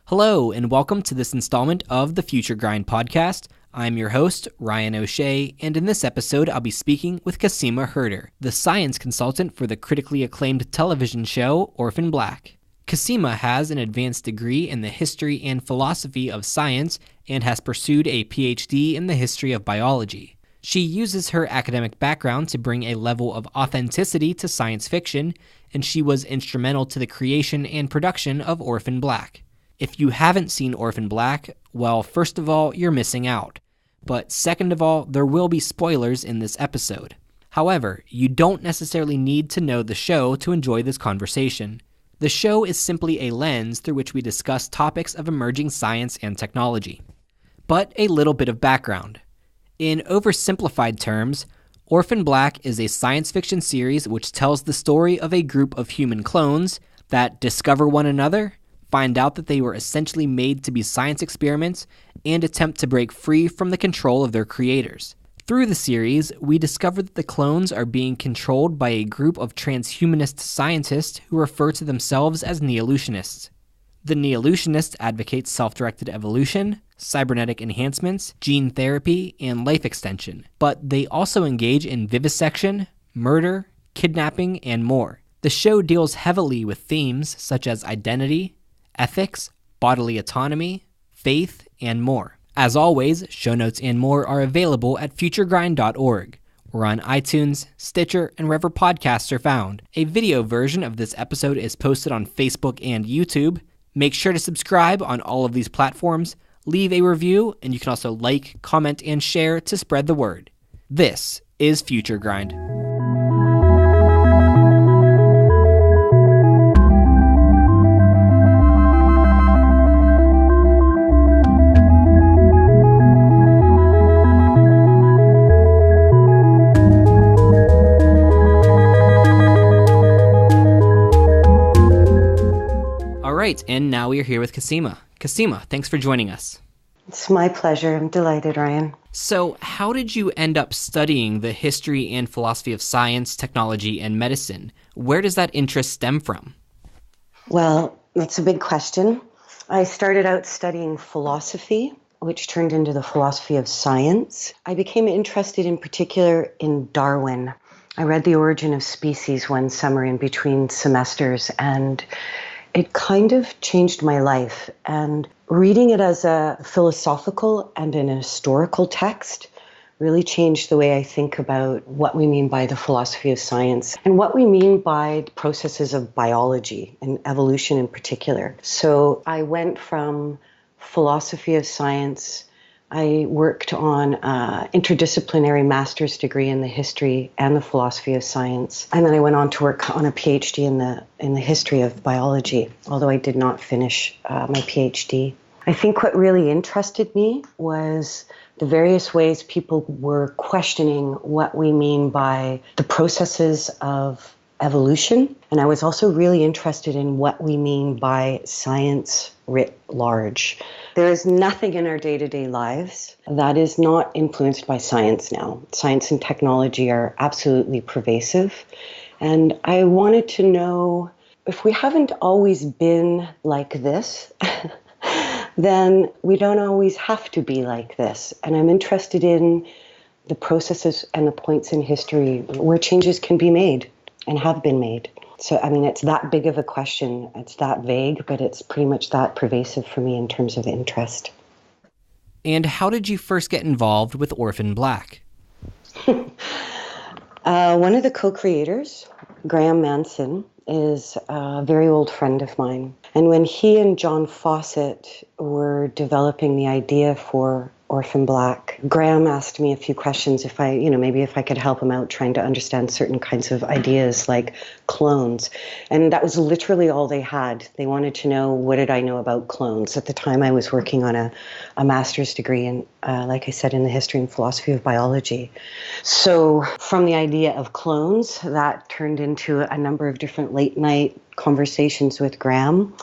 Hello, and welcome to this installment of the Future Grind podcast. I'm your host, Ryan O'Shea, and in this episode, I'll be speaking with Cosima Herter, the science consultant for the critically acclaimed television show Orphan Black. Cosima has an advanced degree in the history and philosophy of science and has pursued a PhD in the history of biology. She uses her academic background to bring a level of authenticity to science fiction, and she was instrumental to the creation and production of Orphan Black. If you haven't seen Orphan Black, well, first of all, you're missing out. But second of all, there will be spoilers in this episode. However, you don't necessarily need to know the show to enjoy this conversation. The show is simply a lens through which we discuss topics of emerging science and technology. But a little bit of background. In oversimplified terms, Orphan Black is a science fiction series which tells the story of a group of human clones that discover one another, find out that they were essentially made to be science experiments, and attempt to break free from the control of their creators. Through the series, we discover that the clones are being controlled by a group of transhumanist scientists who refer to themselves as Neolutionists. The Neolutionists advocate self-directed evolution, cybernetic enhancements, gene therapy, and life extension, but they also engage in vivisection, murder, kidnapping, and more. The show deals heavily with themes such as identity, ethics, bodily autonomy, faith, and more. As always, show notes and more are available at futuregrind.org. We're on iTunes, Stitcher, and wherever podcasts are found. A video version of this episode is posted on Facebook and YouTube. Make sure to subscribe on all of these platforms, leave a review, and you can also like, comment, and share to spread the word. This is Future Grind. Right, and now we are here with Cosima. Cosima, thanks for joining us. It's my pleasure. I'm delighted, Ryan. So, how did you end up studying the history and philosophy of science, technology, and medicine? Where does that interest stem from? Well, that's a big question. I started out studying philosophy, which turned into the philosophy of science. I became interested in particular in Darwin. I read The Origin of Species one summer in between semesters, and it kind of changed my life. And reading it as a philosophical and an historical text really changed the way I think about what we mean by the philosophy of science and what we mean by processes of biology and evolution in particular. So I went from philosophy of science. I worked on an interdisciplinary master's degree in the history and the philosophy of science. And then I went on to work on a PhD in the history of biology, although I did not finish my PhD. I think what really interested me was the various ways people were questioning what we mean by the processes of evolution. And I was also really interested in what we mean by science writ large. There is nothing in our day-to-day lives that is not influenced by science now. Science and technology are absolutely pervasive. And I wanted to know if we haven't always been like this, then we don't always have to be like this. And I'm interested in the processes and the points in history where changes can be made and have been made. So, I mean, it's that big of a question. It's that vague, but it's pretty much that pervasive for me in terms of interest. And how did you first get involved with Orphan Black? One of the co-creators, Graham Manson, is a very old friend of mine. And when he and John Fawcett were developing the idea for Orphan Black, Graham asked me a few questions if maybe I could help him out trying to understand certain kinds of ideas like clones. And that was literally all they had. They wanted to know, what did I know about clones? At the time I was working on a master's degree in, like I said, in the history and philosophy of biology. So from the idea of clones, that turned into a number of different late night conversations with Graham,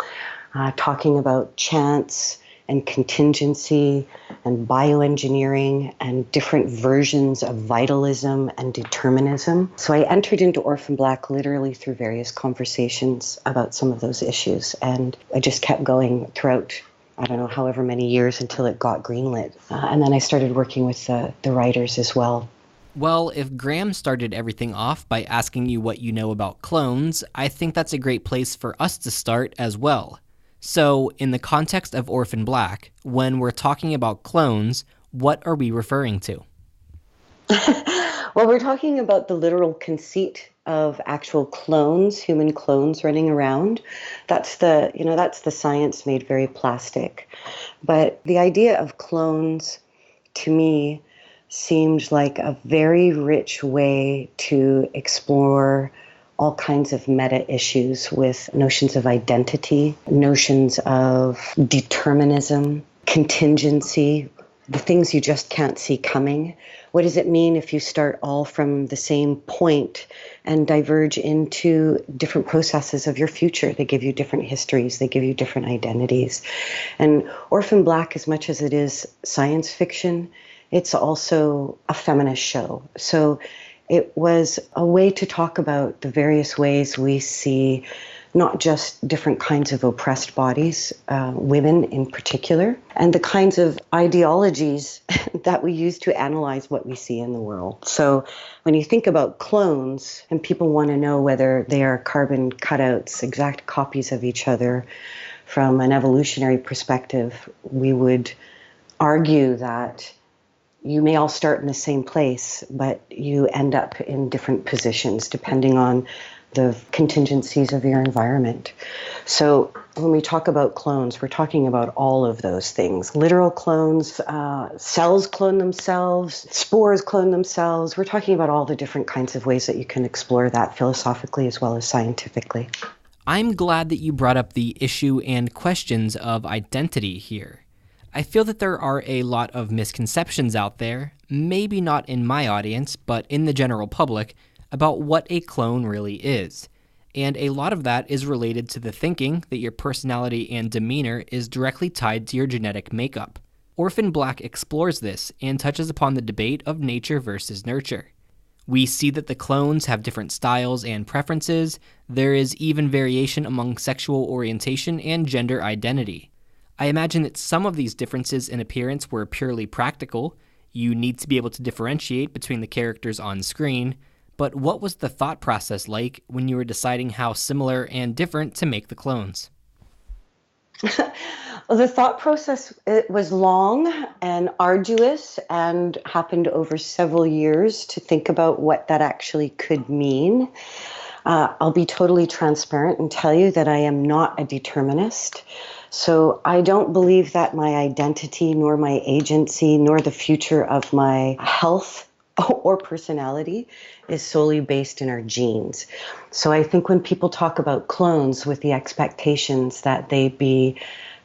talking about chance and contingency and bioengineering and different versions of vitalism and determinism. So I entered into Orphan Black literally through various conversations about some of those issues. And I just kept going throughout I don't know, however many years until it got greenlit. And then I started working with the writers as well. Well, if Graham started everything off by asking you what you know about clones, I think that's a great place for us to start as well. So, in the context of Orphan Black, when we're talking about clones, what are we referring to? Well, we're talking about the literal conceit of actual clones, human clones running around. That's the science made very plastic. But the idea of clones, to me, seemed like a very rich way to explore all kinds of meta issues with notions of identity, notions of determinism, contingency, the things you just can't see coming. What does it mean if you start all from the same point and diverge into different processes of your future? They give you different histories, they give you different identities. And Orphan Black, as much as it is science fiction, it's also a feminist show. So it was a way to talk about the various ways we see not just different kinds of oppressed bodies, women in particular, and the kinds of ideologies that we use to analyze what we see in the world. So when you think about clones, and people want to know whether they are carbon cutouts, exact copies of each other, from an evolutionary perspective, we would argue that you may all start in the same place, but you end up in different positions depending on the contingencies of your environment. So when we talk about clones, we're talking about all of those things. Literal clones, cells clone themselves, spores clone themselves. We're talking about all the different kinds of ways that you can explore that philosophically as well as scientifically. I'm glad that you brought up the issue and questions of identity here. I feel that there are a lot of misconceptions out there, maybe not in my audience, but in the general public, about what a clone really is. And a lot of that is related to the thinking that your personality and demeanor is directly tied to your genetic makeup. Orphan Black explores this and touches upon the debate of nature versus nurture. We see that the clones have different styles and preferences. There is even variation among sexual orientation and gender identity. I imagine that some of these differences in appearance were purely practical. You need to be able to differentiate between the characters on screen. But what was the thought process like when you were deciding how similar and different to make the clones? Well, the thought process, it was long and arduous and happened over several years to think about what that actually could mean. I'll be totally transparent and tell you that I am not a determinist. So I don't believe that my identity, nor my agency, nor the future of my health or personality is solely based in our genes. So I think when people talk about clones with the expectations that they be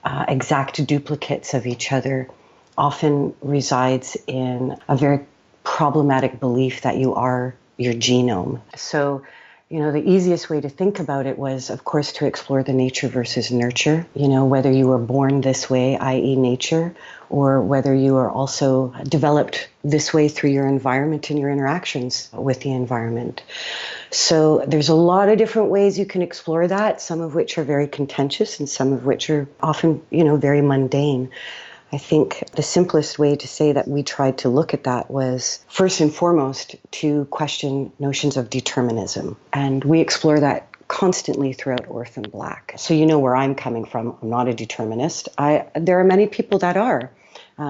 exact duplicates of each other, often resides in a very problematic belief that you are your genome. So the easiest way to think about it was, of course, to explore the nature versus nurture, whether you were born this way, i.e. nature, or whether you are also developed this way through your environment and your interactions with the environment. So there's a lot of different ways you can explore that, some of which are very contentious and some of which are often, very mundane. I think the simplest way to say that we tried to look at that was, first and foremost, to question notions of determinism. And we explore that constantly throughout Orphan Black. So you know where I'm coming from. I'm not a determinist. There are many people that are.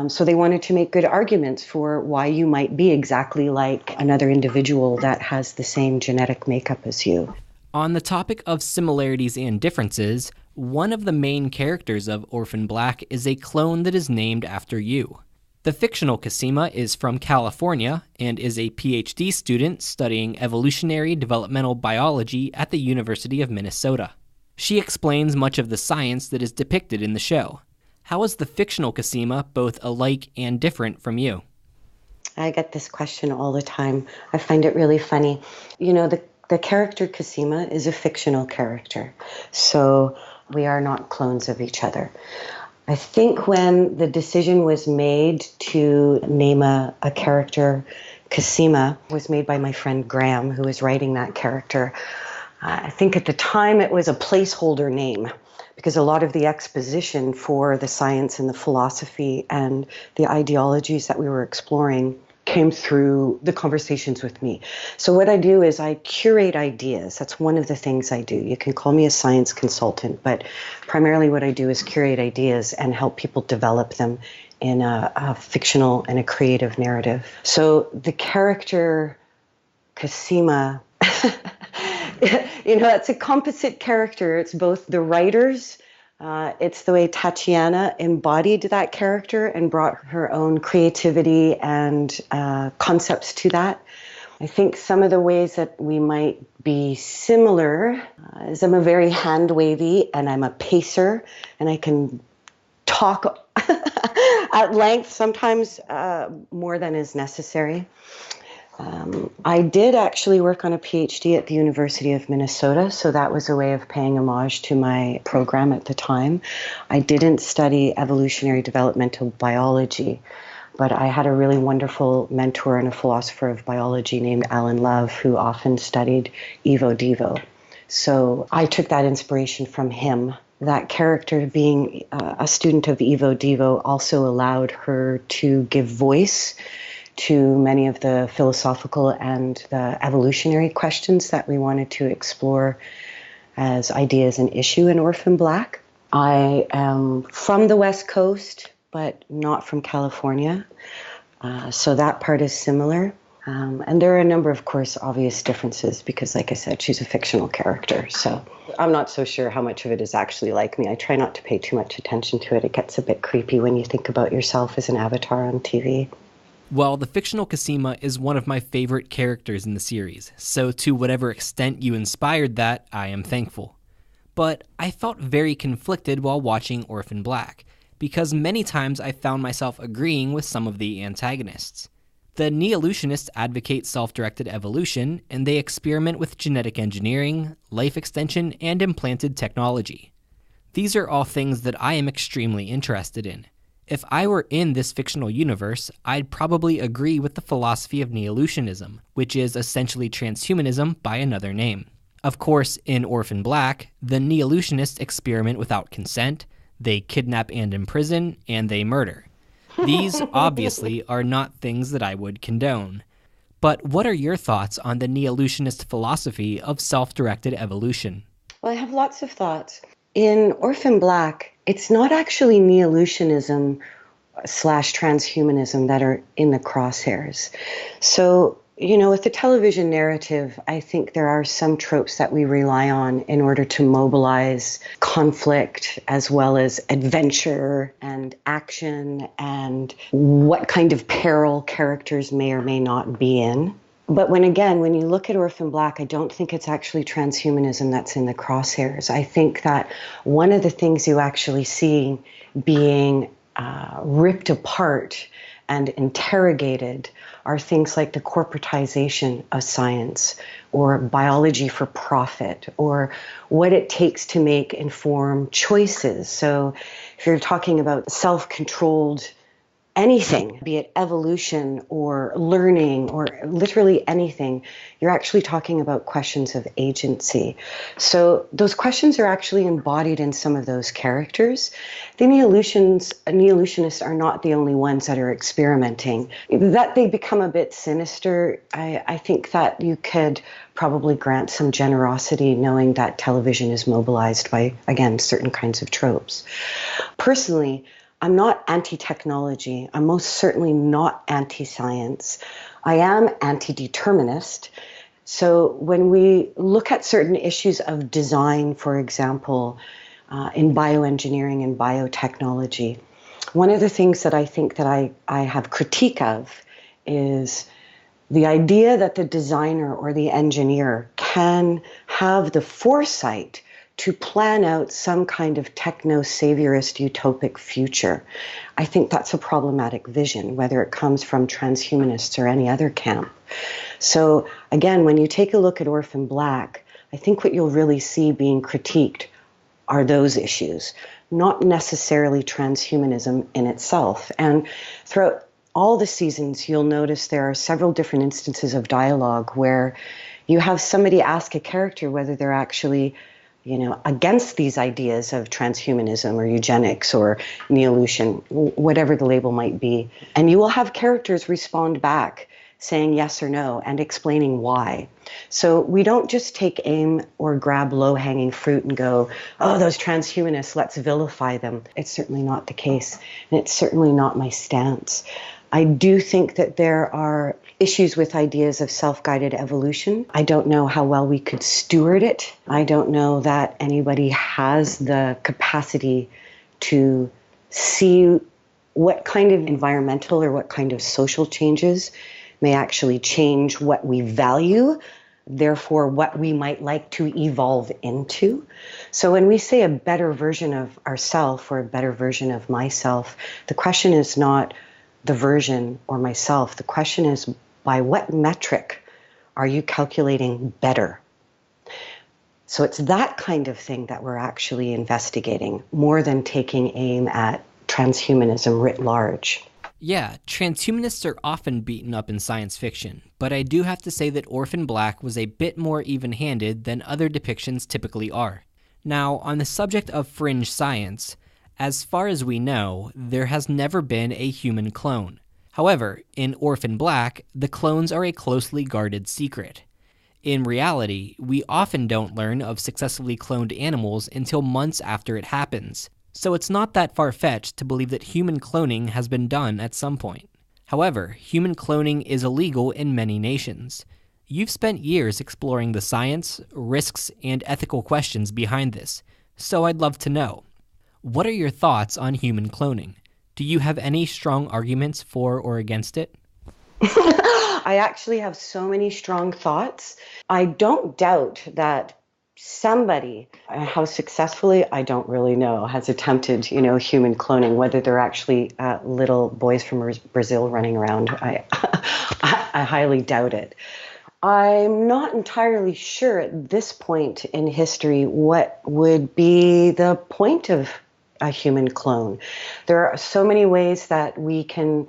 So they wanted to make good arguments for why you might be exactly like another individual that has the same genetic makeup as you. On the topic of similarities and differences, one of the main characters of Orphan Black is a clone that is named after you. The fictional Cosima is from California and is a PhD student studying evolutionary developmental biology at the University of Minnesota. She explains much of the science that is depicted in the show. How is the fictional Cosima both alike and different from you? I get this question all the time. I find it really funny. The character Cosima is a fictional character, so we are not clones of each other. I think when the decision was made to name a character Cosima was made by my friend Graham, who was writing that character. I think at the time it was a placeholder name because a lot of the exposition for the science and the philosophy and the ideologies that we were exploring came through the conversations with me. So what I do is I curate ideas. That's one of the things I do. You can call me a science consultant, but primarily what I do is curate ideas and help people develop them in a fictional and a creative narrative. So the character Cosima, it's a composite character. It's both the writers, it's the way Tatiana embodied that character and brought her own creativity and concepts to that. I think some of the ways that we might be similar is I'm a very hand-wavy and I'm a pacer and I can talk at length, sometimes more than is necessary. I did actually work on a PhD at the University of Minnesota, so that was a way of paying homage to my program at the time. I didn't study evolutionary developmental biology, but I had a really wonderful mentor and a philosopher of biology named Alan Love, who often studied Evo Devo. So I took that inspiration from him. That character, being a student of Evo Devo, also allowed her to give voice to many of the philosophical and the evolutionary questions that we wanted to explore as ideas and issue in Orphan Black. I am from the West Coast, but not from California, so that part is similar. And there are a number, of course, obvious differences because, like I said, she's a fictional character, so I'm not so sure how much of it is actually like me. I try not to pay too much attention to it. It gets a bit creepy when you think about yourself as an avatar on TV. Well, the fictional Cosima is one of my favorite characters in the series, so to whatever extent you inspired that, I am thankful. But I felt very conflicted while watching Orphan Black, because many times I found myself agreeing with some of the antagonists. The Neolutionists advocate self-directed evolution, and they experiment with genetic engineering, life extension, and implanted technology. These are all things that I am extremely interested in. If I were in this fictional universe, I'd probably agree with the philosophy of Neolutionism, which is essentially transhumanism by another name. Of course, in Orphan Black, the Neolutionists experiment without consent, they kidnap and imprison, and they murder. These, obviously, are not things that I would condone. But what are your thoughts on the Neolutionist philosophy of self-directed evolution? Well, I have lots of thoughts. In Orphan Black, it's not actually Neolutionism / transhumanism that are in the crosshairs. So, with the television narrative, I think there are some tropes that we rely on in order to mobilize conflict as well as adventure and action and what kind of peril characters may or may not be in. But when you look at Orphan Black, I don't think it's actually transhumanism that's in the crosshairs. I think that one of the things you actually see being ripped apart and interrogated are things like the corporatization of science or biology for profit or what it takes to make informed choices. So if you're talking about self-controlled anything, be it evolution or learning or literally anything, you're actually talking about questions of agency. So those questions are actually embodied in some of those characters. The Neolutionists are not the only ones that are experimenting. That they become a bit sinister, I think that you could probably grant some generosity knowing that television is mobilized by, again, certain kinds of tropes. Personally, I'm not anti-technology. I'm most certainly not anti-science. I am anti-determinist. So when we look at certain issues of design, for example, in bioengineering and biotechnology, one of the things that I think that I have critique of is the idea that the designer or the engineer can have the foresight to plan out some kind of techno-saviorist utopic future. I think that's a problematic vision, whether it comes from transhumanists or any other camp. So again, when you take a look at Orphan Black, I think what you'll really see being critiqued are those issues, not necessarily transhumanism in itself. And throughout all the seasons, you'll notice there are several different instances of dialogue where you have somebody ask a character whether they're actually against these ideas of transhumanism or eugenics or Neolution, whatever the label might be. And you will have characters respond back saying yes or no and explaining why. So we don't just take aim or grab low-hanging fruit and go, oh, those transhumanists, let's vilify them. It's certainly not the case, and it's certainly not my stance. I do think that there are issues with ideas of self-guided evolution. I don't know how well we could steward it. I don't know that anybody has the capacity to see what kind of environmental or what kind of social changes may actually change what we value, therefore what we might like to evolve into. So when we say a better version of ourself or a better version of myself, the question is not the version or myself. The question is, by what metric are you calculating better? So it's that kind of thing that we're actually investigating, more than taking aim at transhumanism writ large. Yeah, transhumanists are often beaten up in science fiction, but I do have to say that Orphan Black was a bit more even-handed than other depictions typically are. Now, on the subject of fringe science, as far as we know, there has never been a human clone. However, in Orphan Black, the clones are a closely guarded secret. In reality, we often don't learn of successfully cloned animals until months after it happens. So it's not that far-fetched to believe that human cloning has been done at some point. However, human cloning is illegal in many nations. You've spent years exploring the science, risks, and ethical questions behind this, so I'd love to know. What are your thoughts on human cloning? Do you have any strong arguments for or against it? I actually have so many strong thoughts. I don't doubt that somebody, how successfully, I don't really know, has attempted, human cloning, whether they're actually little boys from Brazil running around. I highly doubt it. I'm not entirely sure at this point in history what would be the point of a human clone. There are so many ways that we can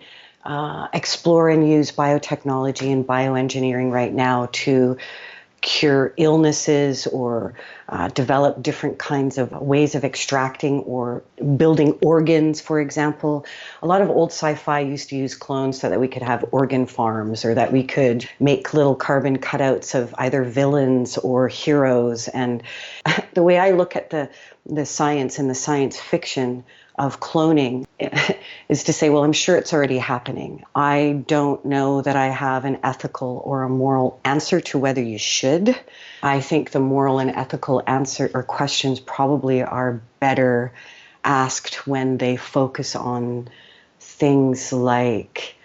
explore and use biotechnology and bioengineering right now to cure illnesses or develop different kinds of ways of extracting or building organs, for example. A lot of old sci-fi used to use clones so that we could have organ farms or that we could make little carbon cutouts of either villains or heroes. And the way I look at the science and the science fiction of cloning is to say, well, I'm sure it's already happening. I don't know that I have an ethical or a moral answer to whether you should. I think the moral and ethical answer or questions probably are better asked when they focus on things like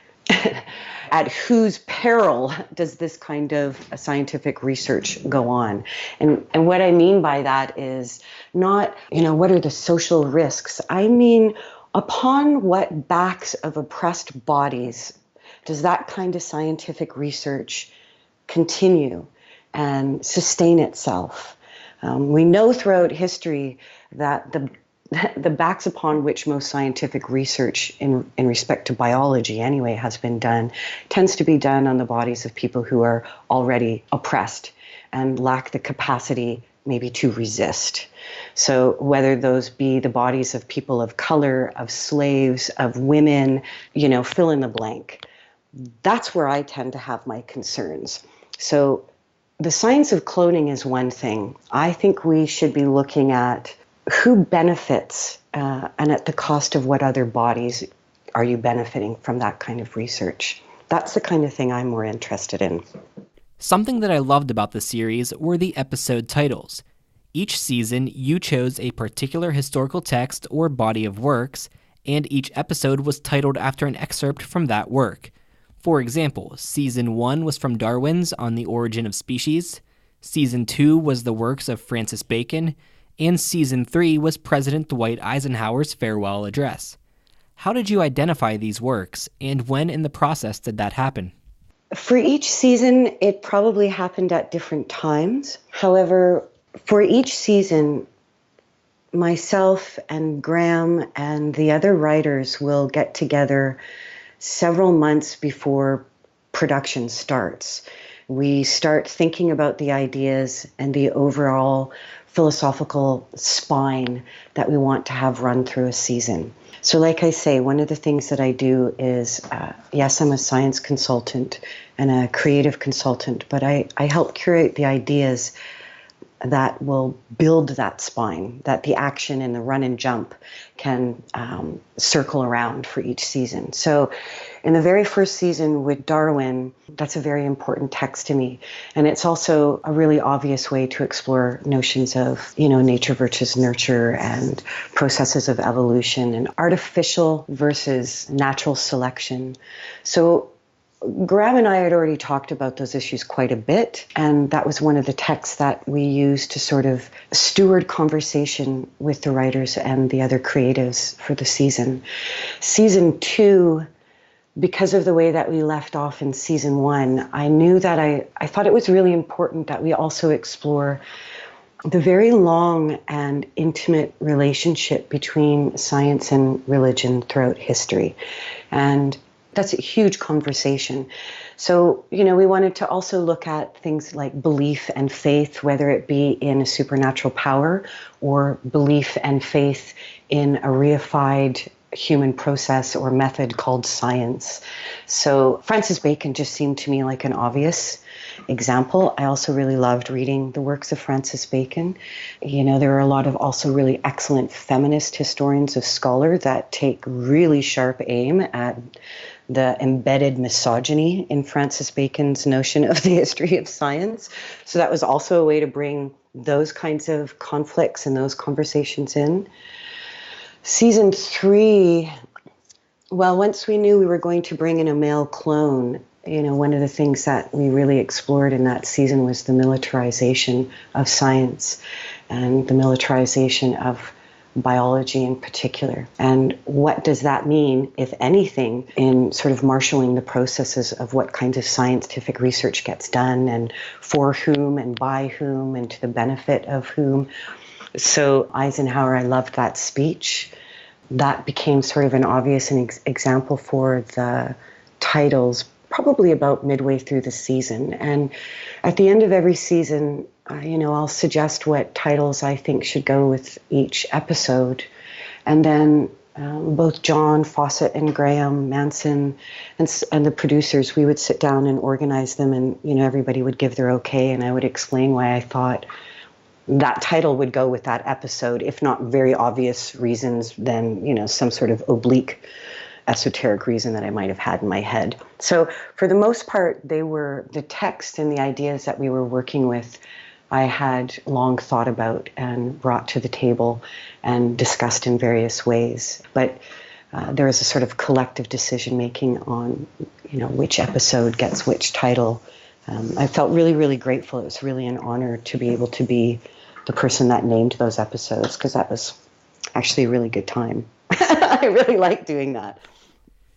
at whose peril does this kind of scientific research go on? And what I mean by that is not, what are the social risks? I mean, upon what backs of oppressed bodies does that kind of scientific research continue and sustain itself? We know throughout history that the backs upon which most scientific research in respect to biology anyway has been done tends to be done on the bodies of people who are already oppressed and lack the capacity maybe to resist. So whether those be the bodies of people of color, of slaves, of women, fill in the blank. That's where I tend to have my concerns. So the science of cloning is one thing. I think we should be looking at who benefits and at the cost of what other bodies are you benefiting from that kind of research. That's the kind of thing I'm more interested in. Something that I loved about the series were the episode titles. Each season, you chose a particular historical text or body of works, and each episode was titled after an excerpt from that work. For example, Season 1 was from Darwin's On the Origin of Species, Season 2 was the works of Francis Bacon, and Season 3 was President Dwight Eisenhower's farewell address. How did you identify these works, and when in the process did that happen? For each season, it probably happened at different times. However, for each season, myself and Graham and the other writers will get together several months before production starts. We start thinking about the ideas and the overall philosophical spine that we want to have run through a season. So like I say, one of the things that I do is, yes, I'm a science consultant and a creative consultant, but I help curate the ideas that will build that spine, that the action and the run and jump can circle around for each season. So in the very first season with Darwin, that's a very important text to me. And it's also a really obvious way to explore notions of, nature versus nurture and processes of evolution and artificial versus natural selection. So Graham and I had already talked about those issues quite a bit, and that was one of the texts that we used to sort of steward conversation with the writers and the other creatives for the season. Season 2, because of the way that we left off in season 1, I knew that I thought it was really important that we also explore the very long and intimate relationship between science and religion throughout history. And that's a huge conversation. So, we wanted to also look at things like belief and faith, whether it be in a supernatural power or belief and faith in a reified human process or method called science. So Francis Bacon just seemed to me like an obvious example. I also really loved reading the works of Francis Bacon. There are a lot of also really excellent feminist historians of scholar that take really sharp aim at the embedded misogyny in Francis Bacon's notion of the history of science. So that was also a way to bring those kinds of conflicts and those conversations in. Season 3, once we knew we were going to bring in a male clone, one of the things that we really explored in that season was the militarization of science and the militarization of biology in particular. And what does that mean, if anything, in sort of marshalling the processes of what kinds of scientific research gets done and for whom and by whom and to the benefit of whom. So Eisenhower, I loved that speech. That became sort of an obvious example for the titles probably about midway through the season. And at the end of every season, I'll suggest what titles I think should go with each episode. And then both John Fawcett and Graham Manson and the producers, we would sit down and organize them, and everybody would give their okay, and I would explain why I thought that title would go with that episode, if not very obvious reasons, then some sort of oblique esoteric reason that I might have had in my head. So for the most part, they were the text and the ideas that we were working with I had long thought about and brought to the table and discussed in various ways. But there was a sort of collective decision-making on, which episode gets which title. I felt really, really grateful. It was really an honor to be able to be the person that named those episodes, because that was actually a really good time. I really liked doing that.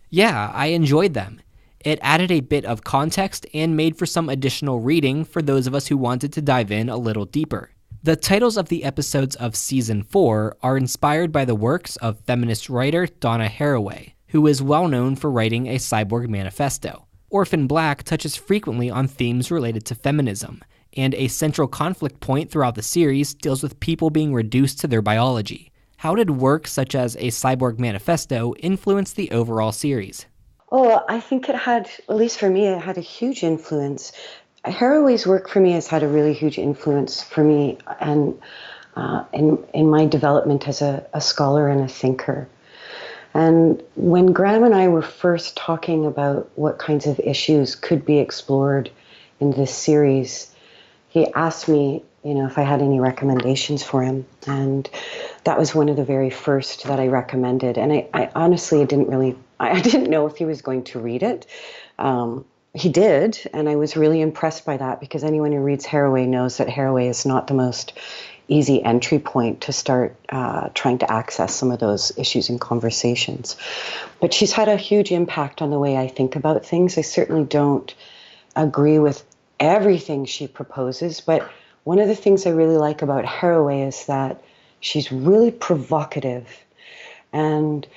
Yeah, I enjoyed them. It added a bit of context and made for some additional reading for those of us who wanted to dive in a little deeper. The titles of the episodes of Season 4 are inspired by the works of feminist writer Donna Haraway, who is well known for writing a Cyborg Manifesto. Orphan Black touches frequently on themes related to feminism, and a central conflict point throughout the series deals with people being reduced to their biology. How did works such as a Cyborg Manifesto influence the overall series? Oh, I think it had, at least for me, it had a huge influence. Haraway's work for me has had a really huge influence for me and in my development as a scholar and a thinker. And when Graham and I were first talking about what kinds of issues could be explored in this series, he asked me, if I had any recommendations for him. And that was one of the very first that I recommended. And I honestly I didn't know if he was going to read it. He did, and I was really impressed by that, because anyone who reads Haraway knows that Haraway is not the most easy entry point to start trying to access some of those issues and conversations. But she's had a huge impact on the way I think about things. I certainly don't agree with everything she proposes, but one of the things I really like about Haraway is that she's really provocative, and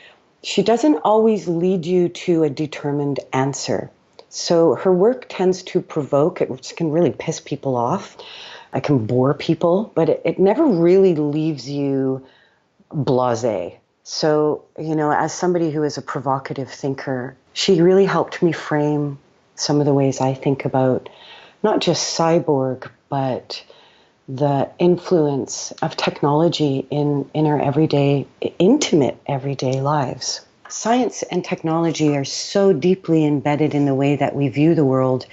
she doesn't always lead you to a determined answer. So her work tends to provoke, it can really piss people off. I can bore people, but it never really leaves you blasé. So, as somebody who is a provocative thinker, she really helped me frame some of the ways I think about not just Cyborg, but the influence of technology in our everyday, intimate everyday lives. Science and technology are so deeply embedded in the way that we view the world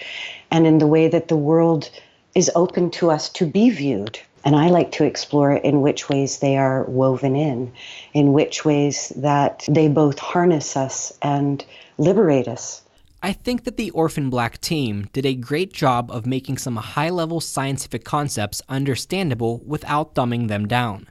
and in the way that the world is open to us to be viewed. And I like to explore in which ways they are woven in which ways that they both harness us and liberate us. I think that the Orphan Black team did a great job of making some high-level scientific concepts understandable without dumbing them down.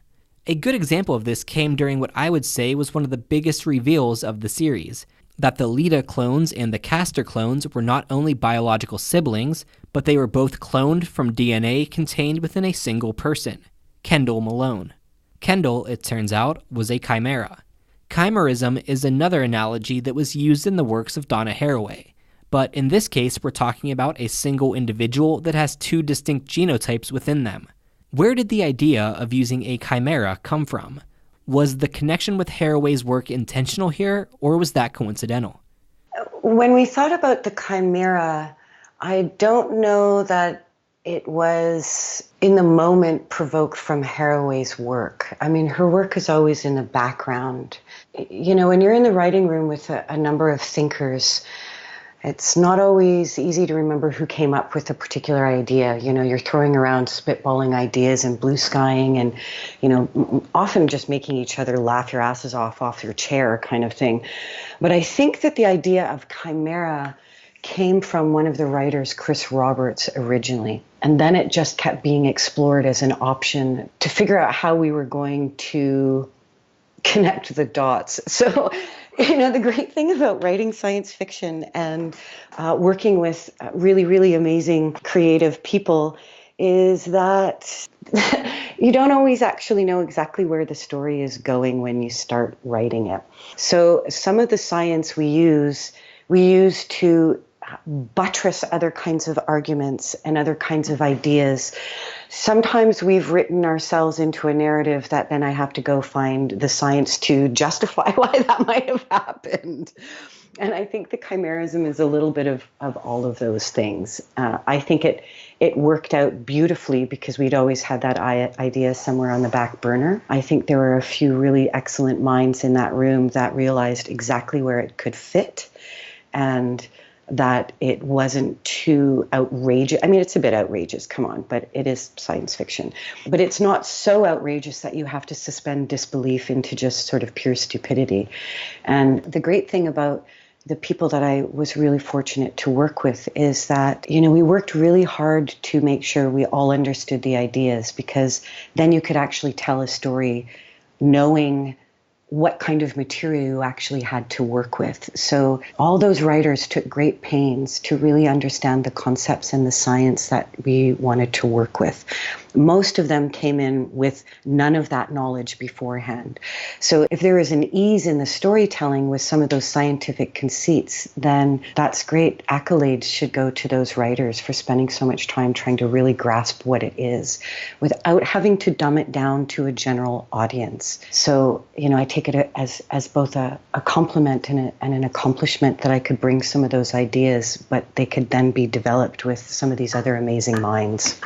A good example of this came during what I would say was one of the biggest reveals of the series, that the Leda clones and the Castor clones were not only biological siblings, but they were both cloned from DNA contained within a single person, Kendall Malone. Kendall, it turns out, was a chimera. Chimerism is another analogy that was used in the works of Donna Haraway, but in this case we're talking about a single individual that has two distinct genotypes within them. Where did the idea of using a chimera come from? Was the connection with Haraway's work intentional here, or was that coincidental? When we thought about the chimera, I don't know that it was in the moment provoked from Haraway's work. I mean, her work is always in the background. When you're in the writing room with a number of thinkers, it's not always easy to remember who came up with a particular idea. You're throwing around spitballing ideas and blue skying and, often just making each other laugh your asses off your chair kind of thing. But I think that the idea of chimera came from one of the writers, Chris Roberts, originally. And then it just kept being explored as an option to figure out how we were going to connect the dots. So, the great thing about writing science fiction and working with really, really amazing creative people is that you don't always actually know exactly where the story is going when you start writing it. So some of the science we use to buttress other kinds of arguments and other kinds of ideas. Sometimes we've written ourselves into a narrative that then I have to go find the science to justify why that might have happened. And I think the chimerism is a little bit of all of those things. I think it worked out beautifully because we'd always had that idea somewhere on the back burner. I think there were a few really excellent minds in that room that realized exactly where it could fit and that it wasn't too outrageous. I mean, it's a bit outrageous, come on, but it is science fiction. But it's not so outrageous that you have to suspend disbelief into just sort of pure stupidity. And the great thing about the people that I was really fortunate to work with is that, we worked really hard to make sure we all understood the ideas, because then you could actually tell a story knowing what kind of material you actually had to work with. So all those writers took great pains to really understand the concepts and the science that we wanted to work with. Most of them came in with none of that knowledge beforehand. So if there is an ease in the storytelling with some of those scientific conceits, then that's great. Accolades should go to those writers for spending so much time trying to really grasp what it is without having to dumb it down to a general audience. So, I take it as both a compliment and an accomplishment that I could bring some of those ideas, but they could then be developed with some of these other amazing minds.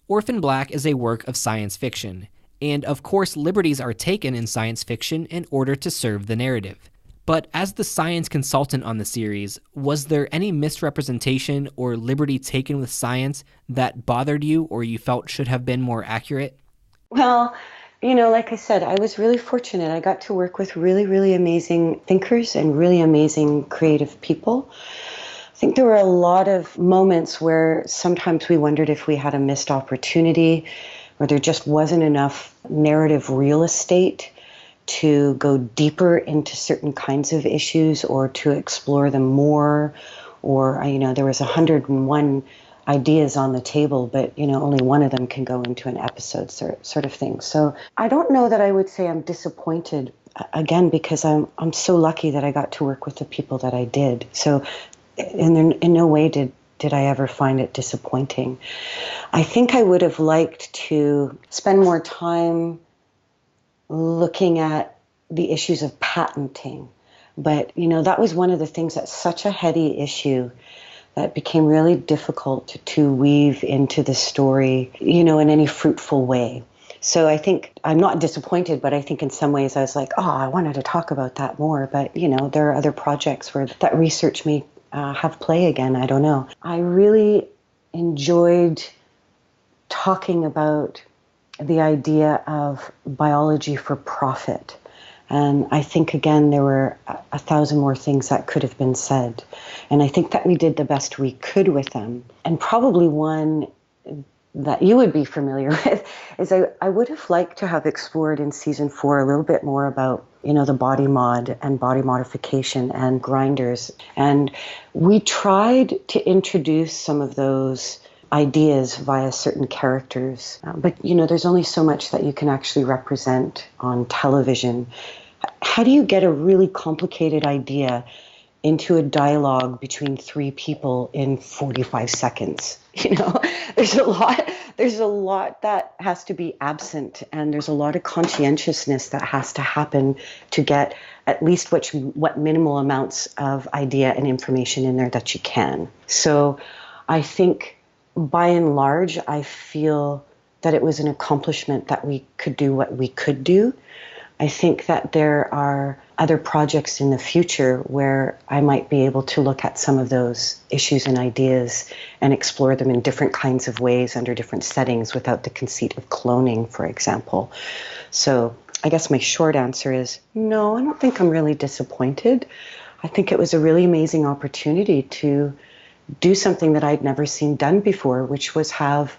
Orphan Black is a work of science fiction, and of course liberties are taken in science fiction in order to serve the narrative. But as the science consultant on the series, was there any misrepresentation or liberty taken with science that bothered you or you felt should have been more accurate? Well, like I said, I was really fortunate. I got to work with really, really amazing thinkers and really amazing creative people. I think there were a lot of moments where sometimes we wondered if we had a missed opportunity, or there just wasn't enough narrative real estate to go deeper into certain kinds of issues or to explore them more. Or, there was 101 ideas on the table, but, only one of them can go into an episode sort of thing. So I don't know that I would say I'm disappointed, again, because I'm so lucky that I got to work with the people that I did. So in no way did did I ever find it disappointing? I think I would have liked to spend more time looking at the issues of patenting. But, that was one of the things that's such a heady issue that became really difficult to weave into the story, in any fruitful way. So I think I'm not disappointed, but I think in some ways I was like, I wanted to talk about that more. But, there are other projects where that research may have play again. I don't know. I really enjoyed talking about the idea of biology for profit. And I think, again, there were 1,000 more things that could have been said. And I think that we did the best we could with them. And probably one that you would be familiar with is I would have liked to have explored in season 4 a little bit more about, the body mod and body modification and grinders. And we tried to introduce some of those ideas via certain characters. But, there's only so much that you can actually represent on television. How do you get a really complicated idea into a dialogue between 3 people in 45 seconds? There's a lot that has to be absent, and there's a lot of conscientiousness that has to happen to get at least what minimal amounts of idea and information in there that you can. So I think by and large, I feel that it was an accomplishment that we could do what we could do. I think that there are other projects in the future where I might be able to look at some of those issues and ideas and explore them in different kinds of ways under different settings without the conceit of cloning, for example. So I guess my short answer is no, I don't think I'm really disappointed. I think it was a really amazing opportunity to do something that I'd never seen done before, which was have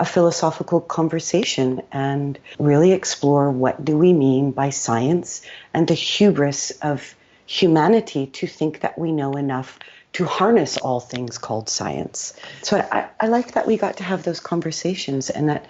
a philosophical conversation and really explore what do we mean by science and the hubris of humanity to think that we know enough to harness all things called science. So I like that we got to have those conversations and that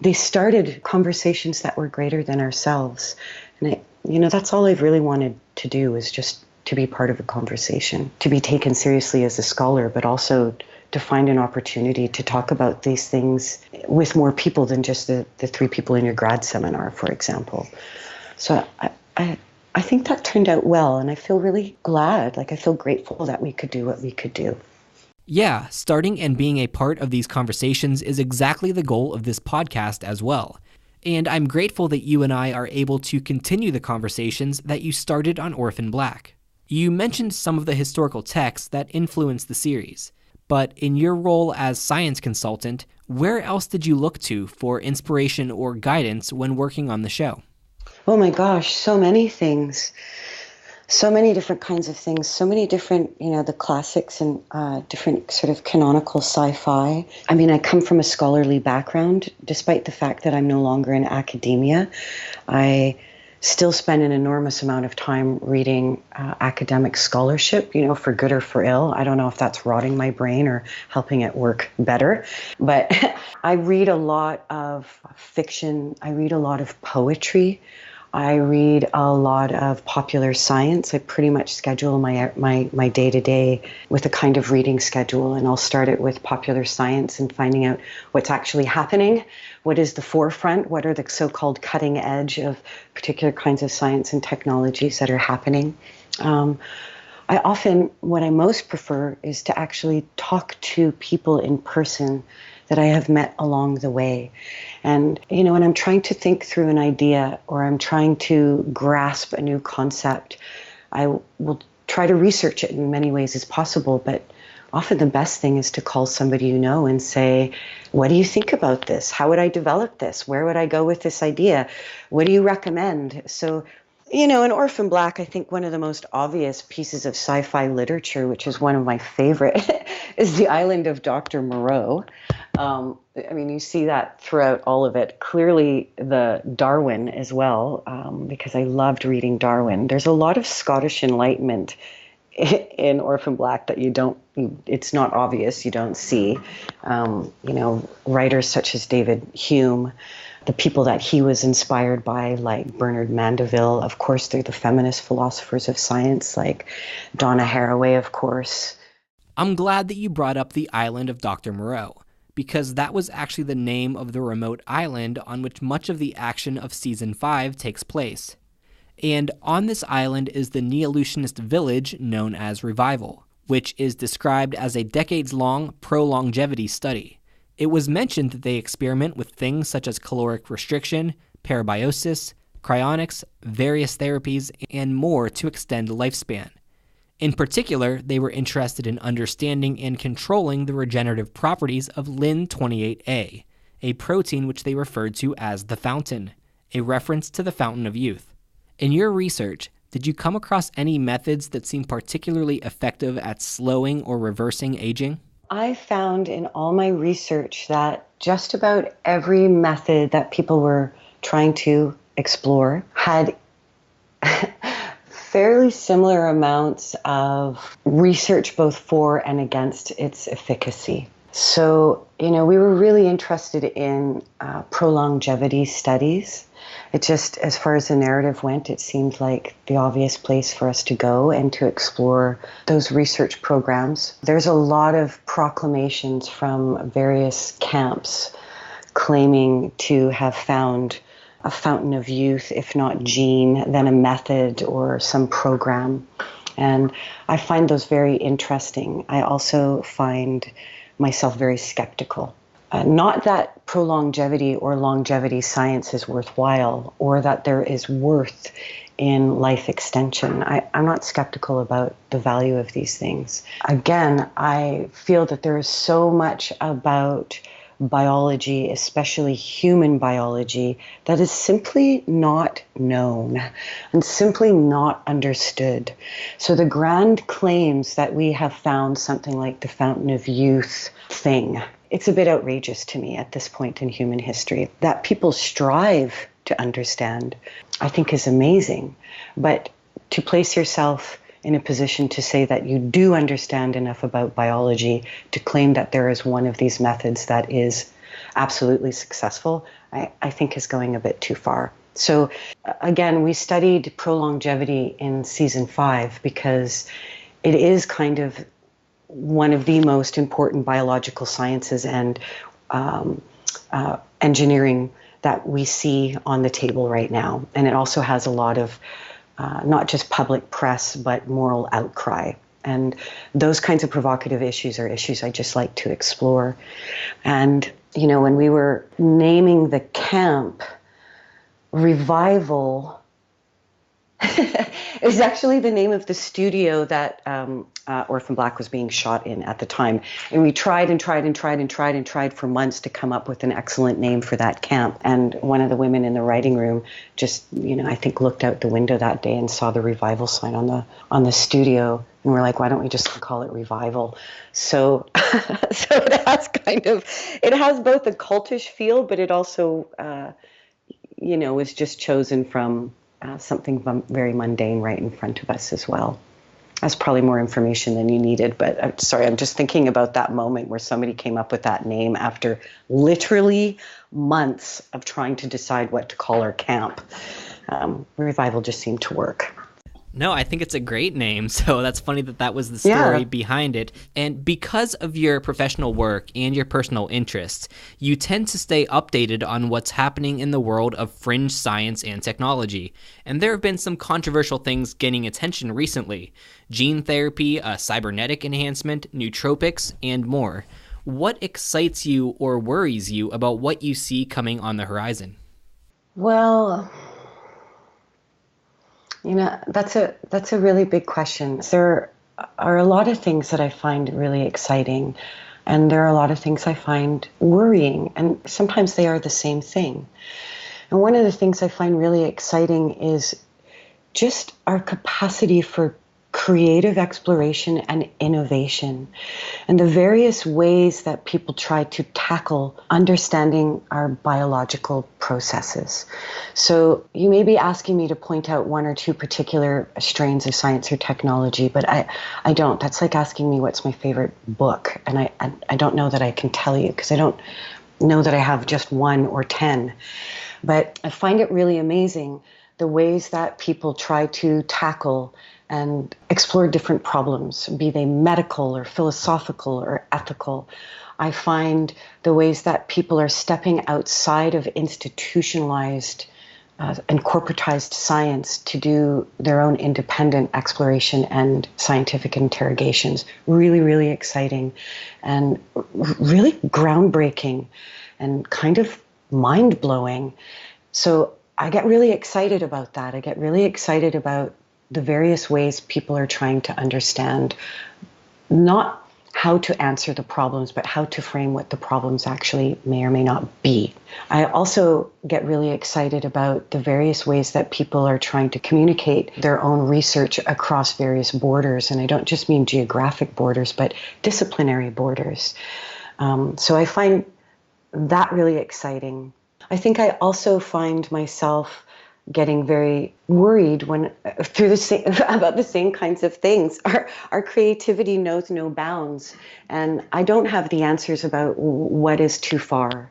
they started conversations that were greater than ourselves. And that's all I've really wanted to do, is just to be part of a conversation, to be taken seriously as a scholar, but also to find an opportunity to talk about these things with more people than just the 3 people in your grad seminar, for example. So I think that turned out well, and I feel really glad. I feel grateful that we could do what we could do. Yeah, starting and being a part of these conversations is exactly the goal of this podcast as well. And I'm grateful that you and I are able to continue the conversations that you started on Orphan Black. You mentioned some of the historical texts that influenced the series, but in your role as science consultant, where else did you look to for inspiration or guidance when working on the show? Oh my gosh, so many things. So many different kinds of things, so many different, the classics and different sort of canonical sci-fi. I mean, I come from a scholarly background, despite the fact that I'm no longer in academia. I still spend an enormous amount of time reading academic scholarship, for good or for ill. I don't know if that's rotting my brain or helping it work better, but I read a lot of fiction. I read a lot of poetry. I read a lot of popular science. I pretty much schedule my day-to-day with a kind of reading schedule, and I'll start it with popular science and finding out what's actually happening, what is the forefront, what are the so-called cutting edge of particular kinds of science and technologies that are happening. What I most prefer is to actually talk to people in person that I have met along the way. And, when I'm trying to think through an idea or I'm trying to grasp a new concept, I will try to research it in many ways as possible. But often the best thing is to call somebody and say, what do you think about this? How would I develop this? Where would I go with this idea? What do you recommend? So, in Orphan Black, I think one of the most obvious pieces of sci-fi literature, which is one of my favorite, is The Island of Dr. Moreau. You see that throughout all of it. Clearly, the Darwin as well, because I loved reading Darwin. There's a lot of Scottish Enlightenment in Orphan Black that it's not obvious, you don't see. Writers such as David Hume, the people that he was inspired by, like Bernard Mandeville. Of course, they're the feminist philosophers of science, like Donna Haraway, of course. I'm glad that you brought up the island of Dr. Moreau, because that was actually the name of the remote island on which much of the action of Season 5 takes place. And on this island is the Neolutionist village known as Revival, which is described as a decades-long pro-longevity study. It was mentioned that they experiment with things such as caloric restriction, parabiosis, cryonics, various therapies, and more to extend lifespan. In particular, they were interested in understanding and controlling the regenerative properties of Lin-28A, a protein which they referred to as the fountain, a reference to the fountain of youth. In your research, did you come across any methods that seem particularly effective at slowing or reversing aging? I found in all my research that just about every method that people were trying to explore had fairly similar amounts of research both for and against its efficacy. So, we were really interested in pro-longevity studies. It just, as far as the narrative went, it seemed like the obvious place for us to go and to explore those research programs. There's a lot of proclamations from various camps claiming to have found a fountain of youth, if not gene, then a method or some program. And I find those very interesting. I also find myself very skeptical. Not that pro-longevity or longevity science is worthwhile or that there is worth in life extension. I'm not skeptical about the value of these things. Again, I feel that there is so much about biology, especially human biology, that is simply not known and simply not understood. So the grand claims that we have found something like the fountain of youth thing, it's a bit outrageous to me at this point in human history. That people strive to understand, I think is amazing. But to place yourself in a position to say that you do understand enough about biology to claim that there is one of these methods that is absolutely successful, I think is going a bit too far. So again, we studied pro-longevity in Season 5 because it is kind of one of the most important biological sciences and engineering that we see on the table right now. And it also has a lot of not just public press, but moral outcry. And those kinds of provocative issues are issues I just like to explore. And, when we were naming the camp, Revival is actually the name of the studio that Orphan Black was being shot in at the time. And we tried for months to come up with an excellent name for that camp. And one of the women in the writing room just, I think looked out the window that day and saw the Revival sign on the studio. And we're like, why don't we just call it Revival? So it has both a cultish feel, but it also, was just chosen from something very mundane right in front of us as well. That's probably more information than you needed, but I'm just thinking about that moment where somebody came up with that name after literally months of trying to decide what to call our camp. Revival just seemed to work. No, I think it's a great name. So that's funny that was the story behind it. And because of your professional work and your personal interests, you tend to stay updated on what's happening in the world of fringe science and technology. And there have been some controversial things gaining attention recently. Gene therapy, a cybernetic enhancement, nootropics, and more. What excites you or worries you about what you see coming on the horizon? Well, that's a really big question. There are a lot of things that I find really exciting, and there are a lot of things I find worrying, and sometimes they are the same thing. And one of the things I find really exciting is just our capacity for creative exploration and innovation, and the various ways that people try to tackle understanding our biological processes. So you may be asking me to point out one or two particular strains of science or technology, but I don't. That's like asking me what's my favorite book, and I don't know that I can tell you because I don't know that I have just one or 10. But I find it really amazing the ways that people try to tackle and explore different problems, be they medical or philosophical or ethical. I find the ways that people are stepping outside of institutionalized and corporatized science to do their own independent exploration and scientific interrogations. Really, really exciting and really groundbreaking and kind of mind-blowing. So I get really excited about that. I get really excited about the various ways people are trying to understand not how to answer the problems, but how to frame what the problems actually may or may not be. I also get really excited about the various ways that people are trying to communicate their own research across various borders. And I don't just mean geographic borders, but disciplinary borders. So I find that really exciting. I think I also find myself getting very worried when about the same kinds of things. Our creativity knows no bounds, and I don't have the answers about what is too far.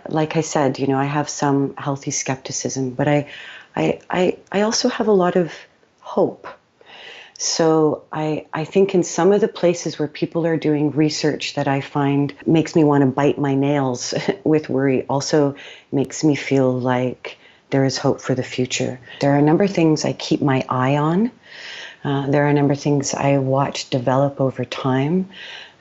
Like I said, I have some healthy skepticism, but I also have a lot of hope. So I think in some of the places where people are doing research that I find makes me want to bite my nails with worry, also makes me feel like there is hope for the future. There are a number of things I keep my eye on. There are a number of things I watch develop over time.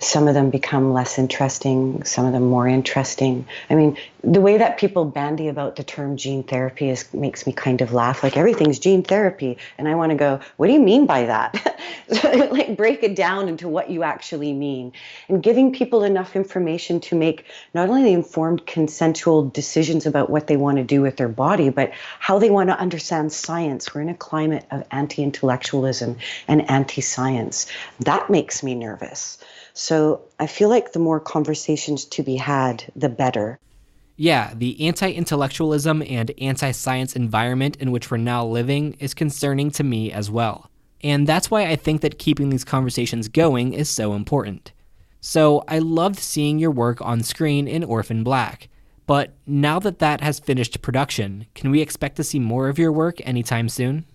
Some of them become less interesting, some of them more interesting. I mean, the way that people bandy about the term gene therapy makes me kind of laugh, like everything's gene therapy. And I want to go, what do you mean by that? Like break it down into what you actually mean. And giving people enough information to make not only informed consensual decisions about what they want to do with their body, but how they want to understand science. We're in a climate of anti-intellectualism and anti-science. That makes me nervous. So I feel like the more conversations to be had, the better. Yeah, the anti-intellectualism and anti-science environment in which we're now living is concerning to me as well. And that's why I think that keeping these conversations going is so important. So I loved seeing your work on screen in Orphan Black. But now that that has finished production, can we expect to see more of your work anytime soon?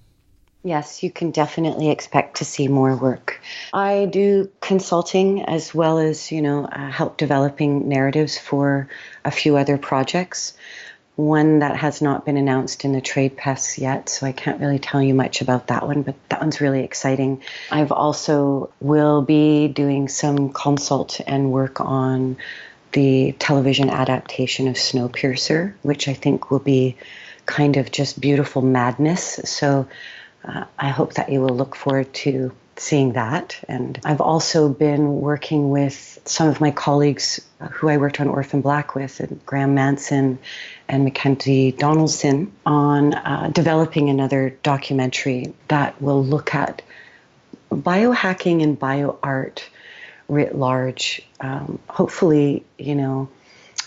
Yes, you can definitely expect to see more work. I do consulting as well as, help developing narratives for a few other projects. One that has not been announced in the trade press yet, so I can't really tell you much about that one, but that one's really exciting. I've also will be doing some consult and work on the television adaptation of Snowpiercer, which I think will be kind of just beautiful madness. So I hope that you will look forward to seeing that. And I've also been working with some of my colleagues who I worked on Orphan Black with, Graham Manson and Mackenzie Donaldson, on developing another documentary that will look at biohacking and bioart writ large. Hopefully,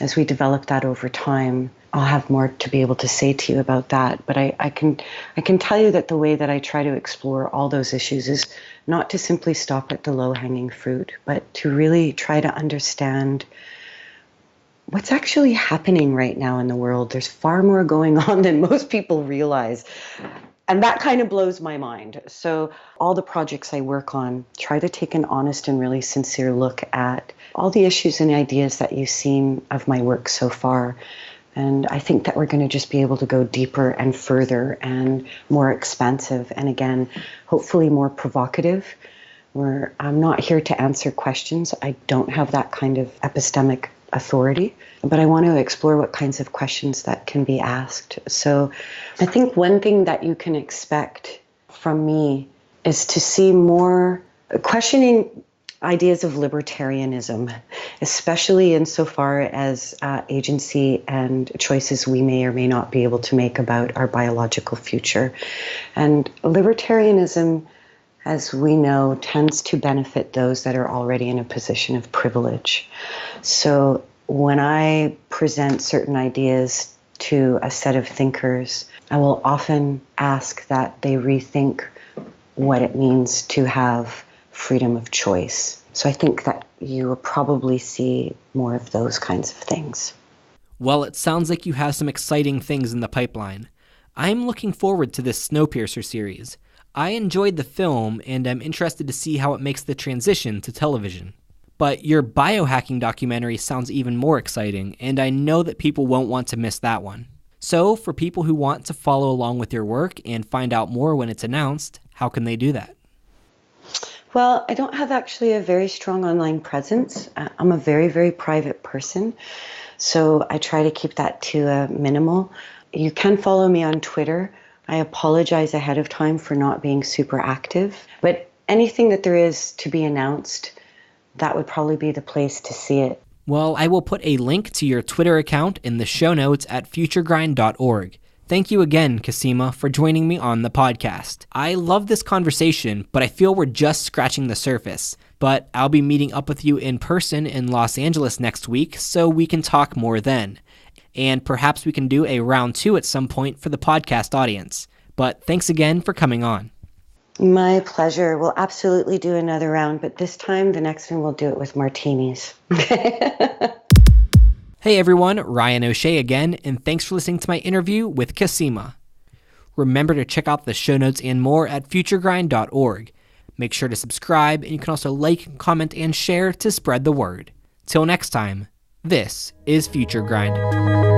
as we develop that over time, I'll have more to be able to say to you about that. But I can tell you that the way that I try to explore all those issues is not to simply stop at the low-hanging fruit, but to really try to understand what's actually happening right now in the world. There's far more going on than most people realize. And that kind of blows my mind. So all the projects I work on try to take an honest and really sincere look at all the issues and ideas that you've seen of my work so far. And I think that we're going to just be able to go deeper and further and more expansive. And again, hopefully more provocative. I'm not here to answer questions. I don't have that kind of epistemic authority, but I want to explore what kinds of questions that can be asked. So I think one thing that you can expect from me is to see more questioning ideas of libertarianism, especially insofar as agency and choices we may or may not be able to make about our biological future. And libertarianism, as we know, tends to benefit those that are already in a position of privilege. So when I present certain ideas to a set of thinkers, I will often ask that they rethink what it means to have freedom of choice. So I think that you will probably see more of those kinds of things. Well, it sounds like you have some exciting things in the pipeline. I'm looking forward to this Snowpiercer series. I enjoyed the film, and I'm interested to see how it makes the transition to television. But your biohacking documentary sounds even more exciting, and I know that people won't want to miss that one. So, for people who want to follow along with your work and find out more when it's announced, how can they do that? Well, I don't have actually a very strong online presence. I'm a very, very private person, so I try to keep that to a minimal. You can follow me on Twitter. I apologize ahead of time for not being super active, but anything that there is to be announced, that would probably be the place to see it. Well, I will put a link to your Twitter account in the show notes at futuregrind.org. Thank you again, Cosima, for joining me on the podcast. I love this conversation, but I feel we're just scratching the surface. But I'll be meeting up with you in person in Los Angeles next week, so we can talk more then. And perhaps we can do a round 2 at some point for the podcast audience. But thanks again for coming on. My pleasure. We'll absolutely do another round, but this time, the next one, we'll do it with martinis. Hey everyone, Ryan O'Shea again, and thanks for listening to my interview with Cosima. Remember to check out the show notes and more at futuregrind.org. Make sure to subscribe, and you can also like, comment, and share to spread the word. Till next time, this is Future Grind.